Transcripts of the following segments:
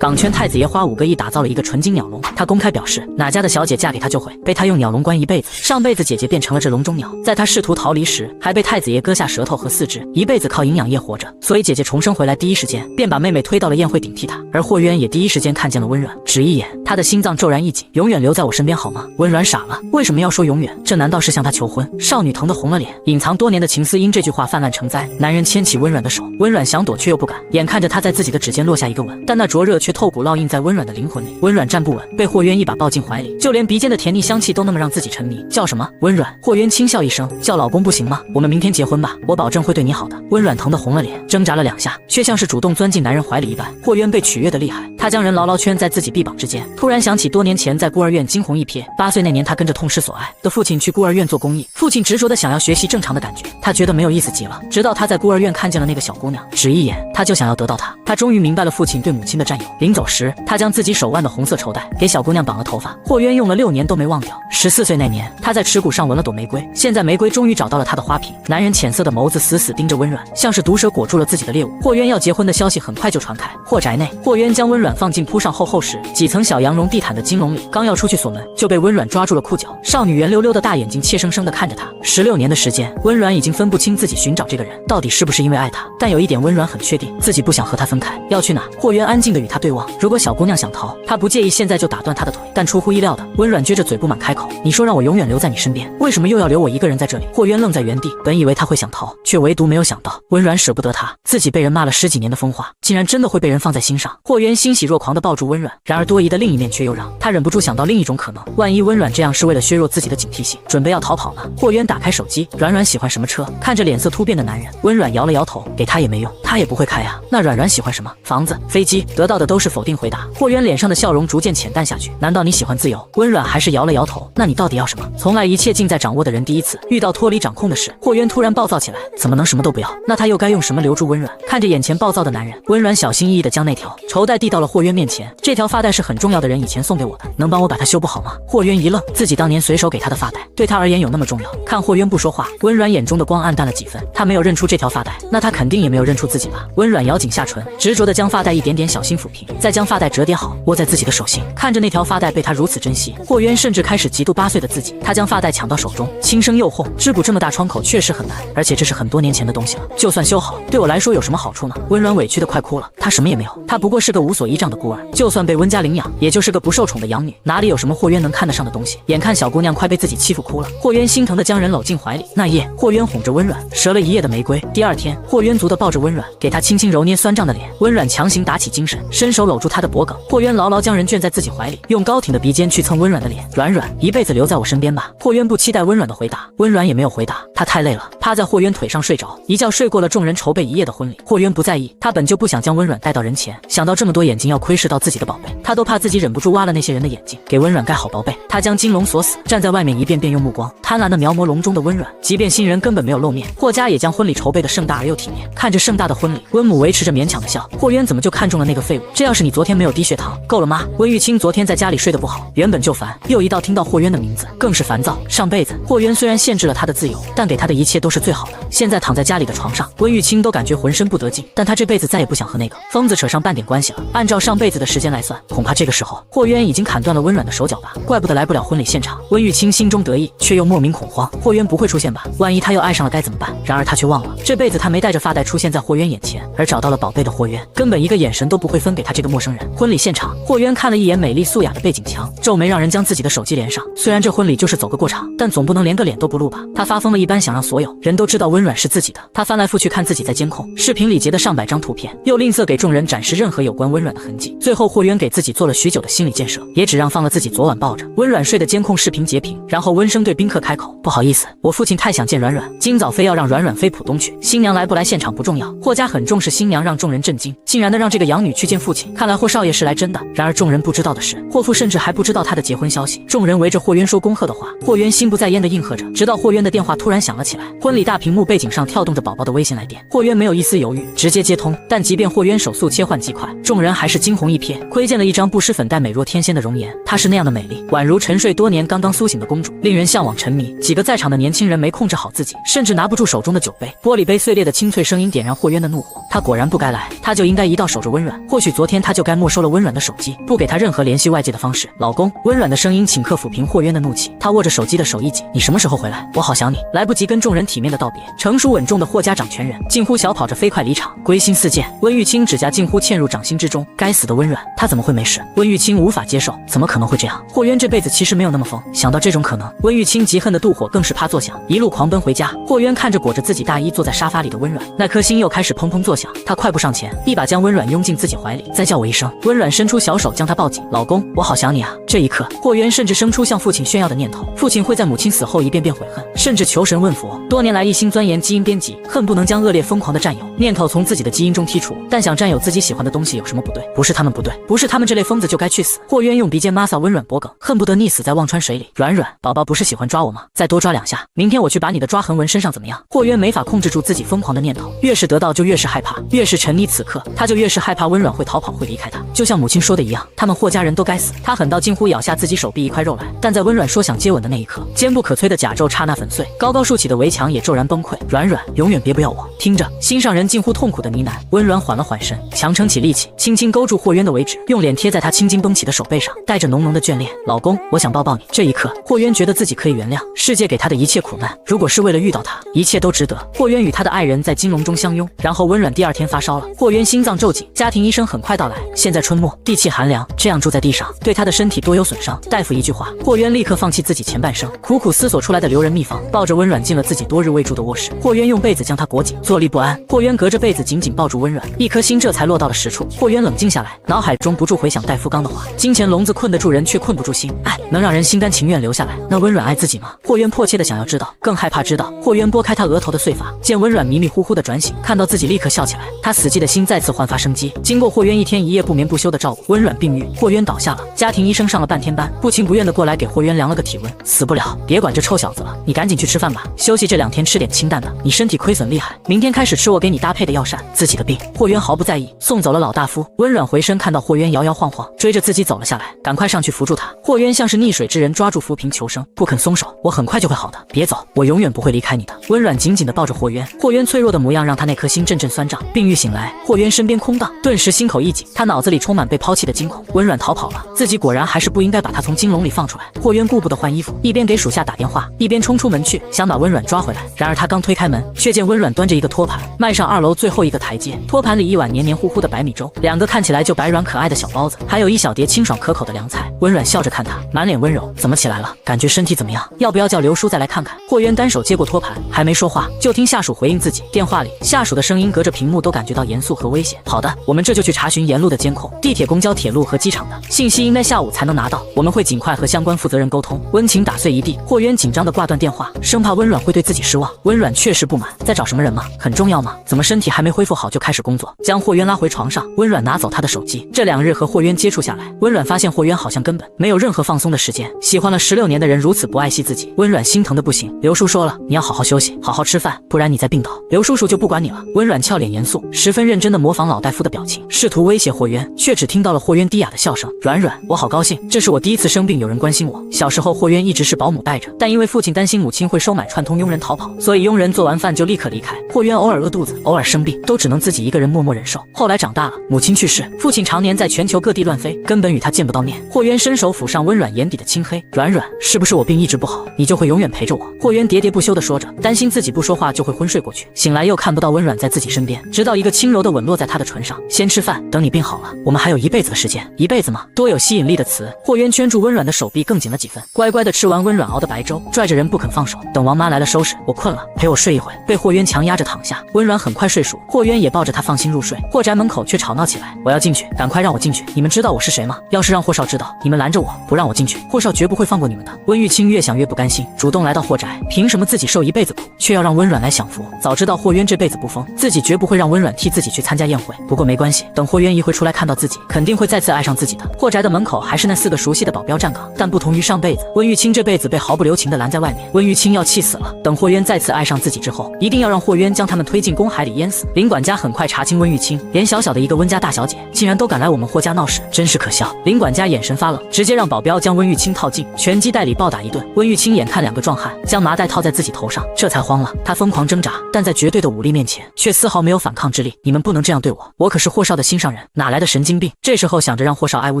港圈太子爷花5个亿打造了一个纯金鸟笼，他公开表示哪家的小姐嫁给他就会被他用鸟笼关一辈子。上辈子姐姐变成了这笼中鸟，在他试图逃离时，还被太子爷割下舌头和四肢，一辈子靠营养液活着。所以姐姐重生回来第一时间便把妹妹推到了宴会顶替她。而霍渊也第一时间看见了温软，只一眼，他的心脏骤然一紧，永远留在我身边好吗？温软傻了，为什么要说永远？这难道是向他求婚？少女疼得红了脸，隐藏多年的情丝因这句话泛滥成灾。男人牵起温软的手，温软想躲却又不敢，眼看着他在自己的指尖落下一个吻，但那灼热却透骨烙印在温软的灵魂里。温软站不稳，被霍渊一把抱进怀里，就连鼻尖的甜腻香气都那么让自己沉迷。叫什么？温软。霍渊轻笑一声，叫老公不行吗？我们明天结婚吧，我保证会对你好的。温软疼得红了脸，挣扎了2下，却像是主动钻进男人怀里一般。霍渊被取悦的厉害，他将人牢牢圈在自己臂膀之间，突然想起多年前在孤儿院惊鸿一瞥。8岁那年，他跟着痛失所爱的父亲去孤儿院做公益，父亲执着的想要学习正常的感觉，他觉得没有意思极了。直到他在孤儿院看见了那个小姑娘，只一眼他就想要得到她。他终于明白了父亲对母亲的占有。临走时，他将自己手腕的红色绸带给小姑娘绑了头发。霍渊用了6年都没忘掉。14岁那年，他在耻骨上纹了朵玫瑰，现在玫瑰终于找到了他的花瓶。男人浅色的眸子死死盯着温软，像是毒蛇裹住了自己的猎物。霍渊要结婚的消息很快就传开。霍宅内，霍渊将温软放进铺上厚实几层小羊绒地毯的金笼里，刚要出去锁门，就被温软抓住了裤脚。少女圆溜溜的大眼睛怯生生地看着他。16年的时间，温软已经分不清自己寻找这个人到底是不是因为爱他，但有一点温软很确定，自己不想和他分开。要去哪？霍渊安静地与他对望。如果小姑娘想逃，他不介意现在就打断她的腿，但出乎意料的，温软撅着嘴不满开口：“你说让我永远留在你身边，为什么又要留我一个人在这里？”霍渊愣在原地，本以为他会想逃，却唯独没有想到温软舍不得他，自己被人骂了10几年的疯话，竟然真的会被人放在心上。霍渊欣喜若狂地抱住温软，然而多疑的另一面却又让他忍不住想到另一种可能：万一温软这样是为了削弱自己的警惕性，准备要逃跑了。霍渊打开手机，软软喜欢什么车？看着脸色突变的男人，温软摇了摇头，给他也没用，他也不会开啊。那软软喜欢什么？房子、飞机？得到的都是否定回答。霍渊脸上的笑容逐渐浅淡下去。难道你喜欢自由？温软还是摇了摇头。那你到底要什么？从来一切尽在掌握的人第一次遇到脱离掌控的事。霍渊突然暴躁起来，怎么能什么都不要？那他又该用什么留住温软？看着眼前暴躁的男人，温软小心翼翼地将那条绸带递到了霍渊面前。这条发带是很重要的人以前送给我的，能帮我把它修不好吗？霍渊一愣，自己当年随手给他的发带对他而言有那么重要？看霍渊不说话，温软眼中的光暗淡了几分。他没有认出这条发带，那他肯定也没有认出自己吧。温软咬紧下唇，执着地将发带一点点小心抚平，再将发带折叠好，握在自己的手心。看着那条发带被他如此珍惜，霍渊甚至开始嫉妒8岁的自己。他将发带抢到手中，轻声又哄：“织补这么大窗口确实很难，而且这是很多年前的东西了，就算修好，对我来说有什么好处呢？”温软委屈得快哭了，他什么也没有，他不过是个无所依仗的孤儿，就算被温家领养，也就是个不受宠的养女，哪里有什么霍渊能看得上的东西？眼看小姑娘快被自己欺负哭了，霍渊心疼地将人搂进怀里。那夜，霍渊哄着温软，折了一夜的玫瑰。第二天，霍渊足地抱着温软，给她轻轻揉捏酸胀的脸。温软强行打起精神，伸手搂住她的脖颈。霍渊牢牢将人圈在自己怀里，用高挺的鼻尖去蹭温软的脸。软软，一辈子留在我身边吧。霍渊不期待温软的回答，温软也没有回答，她太累了，趴在霍渊腿上睡着，一觉睡过了众人筹备一夜的婚礼。霍渊不在意，他本就不想将温软带到人前，想到这么多眼睛要窥视到自己的宝贝，他都怕自己忍不住挖了那些人的眼睛。给温软盖好宝贝，他将金笼锁死，站在外面一遍遍用目光贪婪地描摹笼中的温软。即便新人根本没有露面，霍家也将婚礼筹备得盛大而又体面。看着盛大的婚礼，温母维持着勉强的笑。霍渊怎么就看中了那个废物？这要是你昨天没有低血糖，够了吗？温玉清昨天在家里睡得不好，原本就烦，又一到听到霍渊的名字，更是烦躁。上辈子霍渊虽然限制了他的自由，但给他的一切都是最好的。现在躺在家里的床上，温玉清都感觉浑身不得劲，但他这辈子再也不想和那个疯子扯上半点关系了。按照上辈子的时间来算，恐怕这个时候霍渊已经砍断了温软的手脚吧。怪不得来不了婚礼现场。温玉清心中得意，却又莫名恐慌。霍渊不会出现吧？万一他又爱上了该怎么办？然而他却忘了，这辈子他没带着发带出现在霍渊眼前，而找到了宝贝的霍渊根本一个眼神都不会分给他这个陌生人。婚礼现场，霍渊看了一眼美丽素雅的背景墙，皱眉让人将自己的手机连上。虽然这婚礼就是走个过场，但总不能连个脸都不露吧？他发疯了一般想让所有人都知道温软是自己的。他翻来覆去看自己在监控视频里截的上百张图片，又吝啬给众人展示任何有关温软的痕迹。最后霍渊给自己做了许久的心理建设，也只让放了自己昨晚抱着温软睡的监控视频截屏。然后温声对宾客开口：“不好意思，我父亲太想见软软，今早非要让软软飞浦东去。新娘来不来现场不重要，霍家很重视新娘，让众人震惊，竟然的让这个养女去见父亲。看来霍少爷是来真的。然而众人不知道的是，霍父甚至还不知道他的结婚消息。众人围着霍渊说恭贺的话，霍渊心不在焉的应和着，直到霍渊的电话突然响了起来。婚礼大屏幕背景上跳动着宝宝的微信来电，霍渊没有一丝犹豫，直接接通。但即便霍渊手速切换极快，众人还是惊鸿一瞥，窥见了一张不施粉黛美若天仙的容颜。她是那样的美丽，宛如沉睡多年刚刚苏醒的公主，令人向往沉迷。几个在场的年轻人没控制好自己，甚至拿不住手中的酒杯，玻璃杯碎裂的清脆声音点燃霍渊的怒火。他果然不该来，他就应该一道守着温软。或许昨天天他就该没收了温软的手机，不给他任何联系外界的方式。老公，温软的声音顷刻抚平霍渊的怒气，他握着手机的手一紧，你什么时候回来？我好想你。来不及跟众人体面的道别，成熟稳重的霍家掌权人近乎小跑着飞快离场，归心似箭。温玉清指甲近乎嵌入掌心之中，该死的温软，他怎么会没事？温玉清无法接受，怎么可能会这样？霍渊这辈子其实没有那么疯。想到这种可能，温玉清极恨的妒火更是啪作响，一路狂奔回家。霍渊看着裹着自己大衣坐在沙发里的温软，那颗心又开始砰砰作响。他快步上前，一把将温软拥进自己怀里，再叫我一声。温软伸出小手将他抱紧，老公，我好想你啊。这一刻，霍渊甚至生出向父亲炫耀的念头，父亲会在母亲死后一遍遍悔恨，甚至求神问佛。多年来一心钻研基因编辑，恨不能将恶劣疯狂的占有念头从自己的基因中剔除，但想占有自己喜欢的东西有什么不对？不是他们不对，不是他们这类疯子就该去死。霍渊用鼻尖抹扫温软脖颈，恨不得溺死在忘川水里。软软，宝宝不是喜欢抓我吗？再多抓2下，明天我去把你的抓痕纹身上怎么样？霍渊没法控制住自己疯狂的念头，越是得到就越是害怕，越是沉溺此刻，他就越是害怕温软会逃跑，会离开他。就像母亲说的一样，他们霍家人都该死。他狠到近乎咬下自己手臂一块肉来，但在温软说想接吻的那一刻，坚不可摧的甲胄刹那粉碎，高高竖起的围墙也骤然崩溃。软软，永远别不要我。听着心上人近乎痛苦的呢喃，温软缓了缓神，强撑起力气，轻轻勾住霍渊的尾指，用脸贴在他青筋绷起的手背上，带着浓浓的眷恋。老公，我想抱抱你。这一刻，霍渊觉得自己可以原谅世界给他的一切苦难，如果是为了遇到他，一切都值得。霍渊与他的爱人在金笼中相拥，然后温软第2天发烧了，霍渊心脏骤紧，家庭医生很快到来。现在春末，地气寒凉，这样住在地上，对他的身体多有损伤。大夫一句话，霍渊立刻放弃自己前半生苦苦思索出来的留人秘方，抱着温软进了自己多日未住的卧室。霍渊用被子将他裹紧，坐立不安。霍渊隔着被子紧紧抱住温软，一颗心这才落到了实处。霍渊冷静下来，脑海中不住回想戴夫刚的话：金钱笼子困得住人，却困不住心。爱能让人心甘情愿留下来，那温软爱自己吗？霍渊迫切的想要知道，更害怕知道。霍渊拨开他额头的碎发，见温软迷迷糊糊的转醒，看到自己立刻笑起来，他死寂的心再次焕发生机。经过霍渊1天1夜不眠不休的照顾，温软病愈，霍渊倒下了。家庭医生上了半天班，不情不愿的过来给霍渊量了个体温。死不了，别管这臭小子了，你赶紧去吃饭吧，休息这2天吃点清淡的，你身体亏损厉害，明天开始吃我给你搭配的药膳。自己的病，霍渊毫不在意，送走了老大夫。温软回身看到霍渊摇摇晃晃追着自己走了下来，赶快上去扶住他。霍渊像是溺水之人抓住浮萍求生，不肯松手，我很快就会好的，别走，我永远不会离开你的。温软紧紧地抱着霍渊，霍渊脆弱的模样让他那颗心阵阵酸胀。病愈醒来，霍渊身边空荡，顿时心口一紧，他脑子里充满被抛弃的惊恐。温软逃跑了，自己果然还是不应该把他从金笼里放出来。霍渊顾不得换衣服，一边给属下打电话，一边冲出门去，想把温软抓回来。然而他刚推开门，却见温软端着一个托盘，迈上2楼最后一个台阶。托盘里一碗黏黏糊糊的白米粥，2个看起来就白软可爱的小包子，还有一小碟清爽可口的凉菜。温软笑着看他，满脸温柔，怎么起来了？感觉身体怎么样？要不要叫刘叔再来看看？霍渊单手接过托盘，还没说话，就听下属回应自己。电话里，下属的声音隔着屏幕都感觉到严肃和危险。好的，我们这就去查询沿路的监控，地铁、公交、铁路和机场的信息应该下午才能拿到，我们会尽快和相关负责人沟通。温情打碎一地，霍渊紧张地挂断电话，生怕温软会对自己失望。温软确实不满，在找什么人吗？很重要吗？怎么身体还没恢复好就开始工作？将霍渊拉回床上，温软拿走他的手机。这2日和霍渊接触下来，温软发现霍渊好像根本没有任何放松的时间，喜欢了16年的人如此不爱惜自己，温软心疼的不行。刘叔说了，你要好好休息，好好吃饭，不然你再病倒，刘叔叔就不管你了。温软俏脸严肃，十分认真地模仿老大夫的表情，试图威胁霍渊，却只听到了霍渊低哑的笑声。软软，我好高兴，这是我第1次生病有人关心我。小时候霍渊一直是保姆带着，但因为父亲担心母亲会收买串通佣人逃跑，所以佣人做完饭就立刻离开。霍渊偶尔饿肚子，偶尔生病，都只能自己一个人默默忍受。后来长大了，母亲去世，父亲常年在全球各地乱飞，根本与他见不到面。霍渊伸手抚上温软眼底的青黑，软软，是不是我病一直不好，你就会永远陪着我？霍渊喋喋不休地说着，担心自己不说话就会昏睡过去，醒来又看不到温软在自己身边，直到一个轻柔的吻落在他的唇上。先吃饭，等你病好了，我们还有1辈子的时间。1辈子吗？多有吸引力的词。霍渊圈住温软的手臂更紧了几分，乖乖地吃完温软熬的白粥，拽着人不肯放手。等王妈来了收拾，我困了，陪我睡一会。被霍渊强压着躺下，温软很快睡熟，霍渊也抱着他放心入睡。霍宅门口却吵闹起来，我要进去，赶快让我进去！你们知道我是谁吗？要是让霍少知道，你们拦着我不让我进去，霍少绝不会放过你们的。温玉清越想越不甘心，主动来到霍宅，凭什么自己受1辈子苦，却要让温软来享福？早知道霍渊这辈子不疯，自己绝不会让温软替自己去参加宴会。不过没关系，等霍渊一回出来看到自己，肯定会再次爱上自己的。霍宅的门口还是那4个熟悉的保镖站岗，但不同于上辈子，温玉清这辈子被毫不留情地拦在外面。温玉清要气死了，等霍渊再次爱上自己之后，一定要让霍渊将他们推进公海里淹死。林管家很快查清温玉清，连小小的一个温家大小姐竟然都敢来我们霍家闹事，真是可笑。林管家眼神发冷，直接让保镖将温玉清套进拳击袋里暴打一顿。温玉清眼看2个壮汉将麻袋套在自己头上，这才慌了，他疯狂挣扎，但在绝对的武力面前却丝毫没有反抗之力。你们不能这样对我，我可是霍少的心上人。人，哪来的神经病？这时候想着让霍少爱屋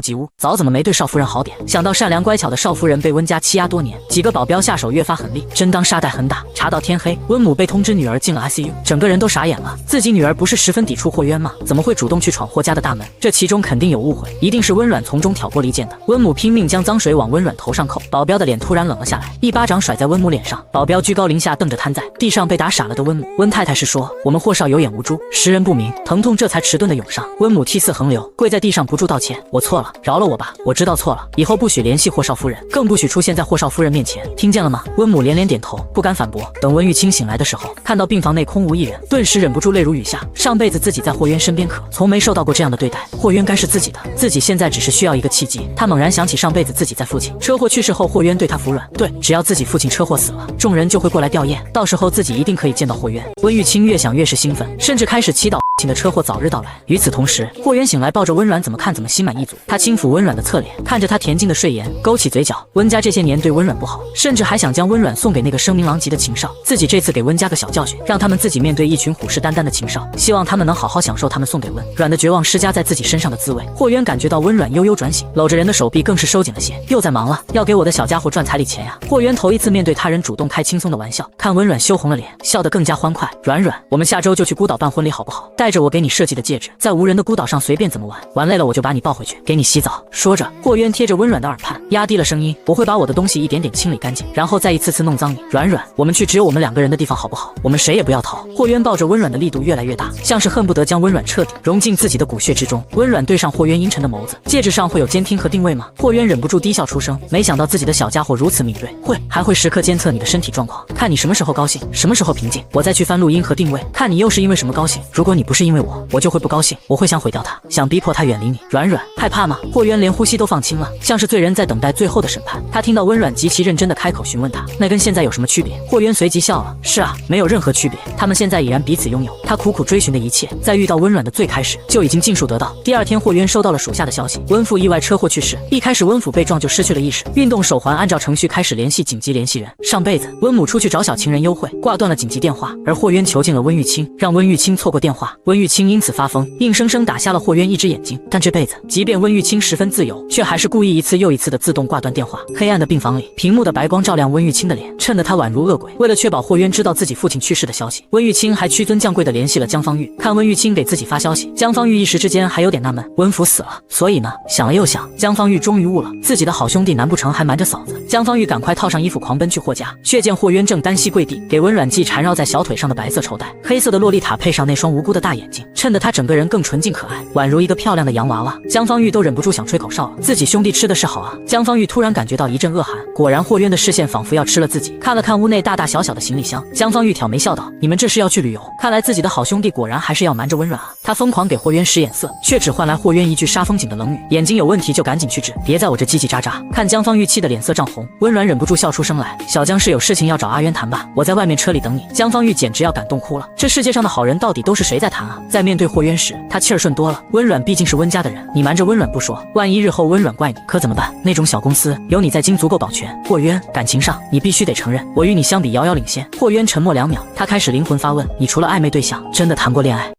及乌，早怎么没对少夫人好点？想到善良乖巧的少夫人被温家欺压多年，几个保镖下手越发狠厉，真当沙袋很打。查到天黑，温母被通知女儿进了 ICU， 整个人都傻眼了。自己女儿不是十分抵触霍渊吗？怎么会主动去闯霍家的大门？这其中肯定有误会，一定是温软从中挑拨离间的。温母拼命将脏水往温软头上扣，保镖的脸突然冷了下来，一巴掌甩在温母脸上，保镖居高临下瞪着瘫在地上被打傻了的温母。温太太是说我们霍少有眼无珠，识人不明，疼痛这才迟钝的涌上。温母涕泗横流，跪在地上不住道歉，我错了，饶了我吧，我知道错了，以后不许联系霍少夫人，更不许出现在霍少夫人面前，听见了吗？温母连连点头，不敢反驳。等温玉清醒来的时候，看到病房内空无一人，顿时忍不住泪如雨下。上辈子自己在霍渊身边可从没受到过这样的对待，霍渊该是自己的，自己现在只是需要一个契机。他猛然想起上辈子自己在父亲车祸去世后，霍渊对他服软，对，只要自己父亲车祸死了，众人就会过来吊唁，到时候自己一定可以见到霍渊。温玉清越想越是兴奋，甚至开始祈祷的车祸早日到来。与此同时，霍渊醒来，抱着温软，怎么看怎么心满意足。他轻抚温软的侧脸，看着他恬静的睡颜，勾起嘴角。温家这些年对温软不好，甚至还想将温软送给那个声名狼藉的秦少。自己这次给温家个小教训，让他们自己面对一群虎视眈眈的秦少，希望他们能好好享受他们送给温软的绝望施加在自己身上的滋味。霍渊感觉到温软悠悠转醒，搂着人的手臂更是收紧了些。又在忙了，要给我的小家伙赚彩礼钱呀。霍渊头一次面对他人主动开轻松的玩笑，看温软羞红了脸，笑得更加欢快。软软，我们下周就去孤岛办婚礼好不好？带着我给你设计的戒指，在无人的孤岛上随便怎么玩，玩累了我就把你抱回去，给你洗澡。说着，霍渊贴着温软的耳畔，压低了声音，我会把我的东西一点点清理干净，然后再一次次弄脏你。软软，我们去只有我们两个人的地方好不好？我们谁也不要逃。霍渊抱着温软的力度越来越大，像是恨不得将温软彻底融进自己的骨血之中。温软对上霍渊阴沉的眸子，戒指上会有监听和定位吗？霍渊忍不住低笑出声，没想到自己的小家伙如此敏锐，还会时刻监测你的身体状况，看你什么时候高兴，什么时候平静，我再去翻录音和定位，看你又是因为什么高兴。如果你不是因为我就会不高兴，我会想毁掉他，想逼迫他远离你。软软，害怕吗？霍渊连呼吸都放轻了，像是罪人在等待最后的审判。他听到温软极其认真的开口询问他，那跟现在有什么区别？霍渊随即笑了，是啊，没有任何区别，他们现在已然彼此拥有。他苦苦追寻的一切，在遇到温软的最开始就已经尽数得到。第二天，霍渊收到了属下的消息，温父意外车祸去世。一开始温父被撞就失去了意识，运动手环按照程序开始联系紧急联系人。上辈子温母出去找小情人幽会，挂断了紧急电话，而霍渊囚禁了温玉清，让温玉清错过电话。温玉清因此发疯，硬生生打瞎了霍渊一只眼睛。但这辈子，即便温玉清十分自由，却还是故意一次又一次的自动挂断电话。黑暗的病房里，屏幕的白光照亮温玉清的脸，衬得他宛如恶鬼。为了确保霍渊知道自己父亲去世的消息，温玉清还屈尊降贵的联系了江方玉。看温玉清给自己发消息，江方玉一时之间还有点纳闷，温福死了，所以呢，想了又想，江方玉终于悟了，自己的好兄弟难不成还瞒着嫂子？江方玉赶快套上衣服狂奔去霍家，却见霍渊正单膝跪地，给温软系缠绕在小腿上的白色绸带。黑色的洛丽塔配上那双无辜的大眼睛，衬得他整个人更纯净可爱，宛如一个漂亮的洋娃娃。江方玉都忍不住想吹口哨了，自己兄弟吃的是好啊。江方玉突然感觉到一阵恶寒，果然霍渊的视线仿佛要吃了自己。看了看屋内大大小小的行李箱，江方玉挑眉笑道，你们这是要去旅游？看来自己的好兄弟果然还是要瞒着温软啊。他疯狂给霍渊使眼色，却只换来霍渊一句杀风景的冷语，眼睛有问题就赶紧去治，别在我这叽叽喳喳。看江方玉气得脸色涨红，温软忍不住笑出声来，小江是有事情要找阿渊谈吧，我在外面车里等你。江方玉简直要感动哭了，这世界上的好人到底都是谁在谈啊？在面对霍渊时，他气儿顺多了。温软毕竟是温家的人，你瞒着温软不说，万一日后温软怪你，可怎么办？那种小公司有你在经足够保全。霍渊，感情上你必须得承认，我与你相比遥遥领先。霍渊沉默2秒，他开始灵魂发问，你除了暧昧对象，真的谈过恋爱？